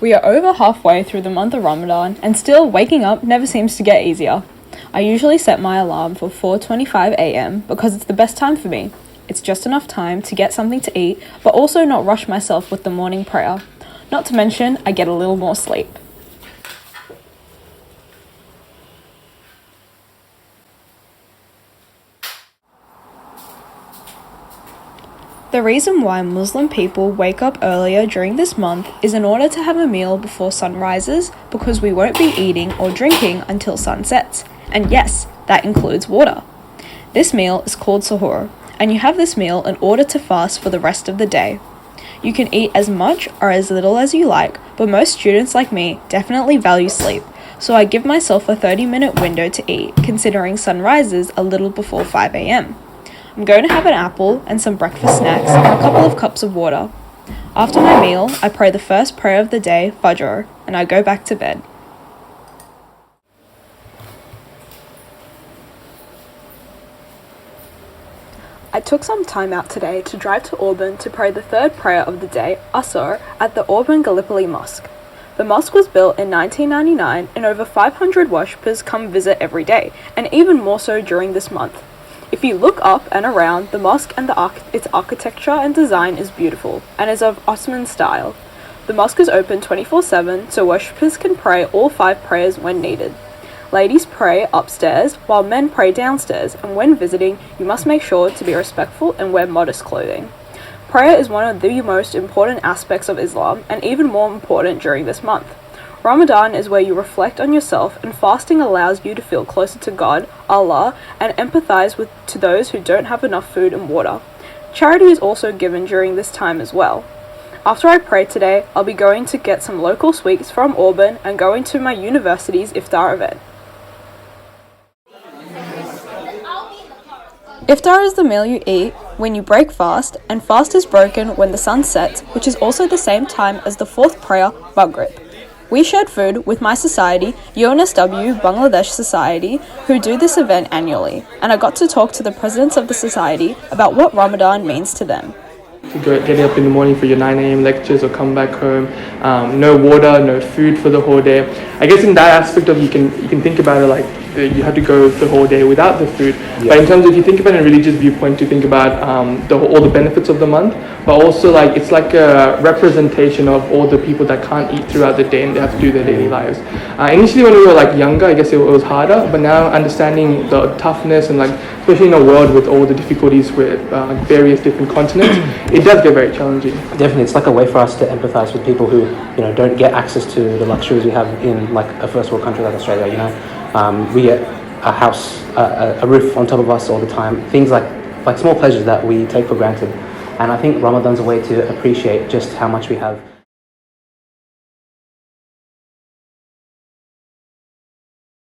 We are over halfway through the month of Ramadan, and still waking up never seems to get easier. I usually set my alarm for 4:25 a.m. because it's the best time for me. It's just enough time to get something to eat, but also not rush myself with the morning prayer. Not to mention, I get a little more sleep. The reason why Muslim people wake up earlier during this month is in order to have a meal before sun rises, because we won't be eating or drinking until sun sets. And yes, that includes water. This meal is called suhoor, and you have this meal in order to fast for the rest of the day. You can eat as much or as little as you like, but most students like me definitely value sleep, so I give myself a 30-minute window to eat, considering sun rises a little before 5 a.m. I'm going to have an apple and some breakfast snacks and a couple of cups of water. After my meal, I pray the first prayer of the day, Fajr, and I go back to bed. I took some time out today to drive to Auburn to pray the third prayer of the day, Asr, at the Auburn Mosque. The mosque was built in 1999 and over 500 worshippers come visit every day, and even more so during this month. If you look up and around, the mosque and its architecture and design is beautiful and is of Ottoman style. The mosque is open 24/7, so worshippers can pray all 5 prayers when needed. Ladies pray upstairs while men pray downstairs, and when visiting, you must make sure to be respectful and wear modest clothing. Prayer is one of the most important aspects of Islam, and even more important during this month. Ramadan is where you reflect on yourself, and fasting allows you to feel closer to God, Allah, and empathize to those who don't have enough food and water. Charity is also given during this time as well. After I pray today, I'll be going to get some local sweets from Auburn and going to my university's Iftar event. Iftar is the meal you eat when you break fast, and fast is broken when the sun sets, which is also the same time as the 4th prayer, Maghrib. We shared food with my society, UNSW Bangladesh Society, who do this event annually, and I got to talk to the presidents of the society about what Ramadan means to them. Getting up in the morning for your 9 a.m. lectures or come back home, no water, no food for the whole day. I guess in that aspect of you can think about it like you have to go the whole day without the food. Yeah. But in terms of, if you think about a religious viewpoint, to think about all the benefits of the month, but also like it's like a representation of all the people that can't eat throughout the day and they have to do their daily lives. Initially when we were like younger, I guess it was harder, but now understanding the toughness and like, especially in a world with all the difficulties with various different continents, it does get very challenging. Definitely, it's like a way for us to empathize with people who, don't get access to the luxuries we have in like a first world country like Australia. We get a house, a roof on top of us all the time. Things like small pleasures that we take for granted. And I think Ramadan's a way to appreciate just how much we have.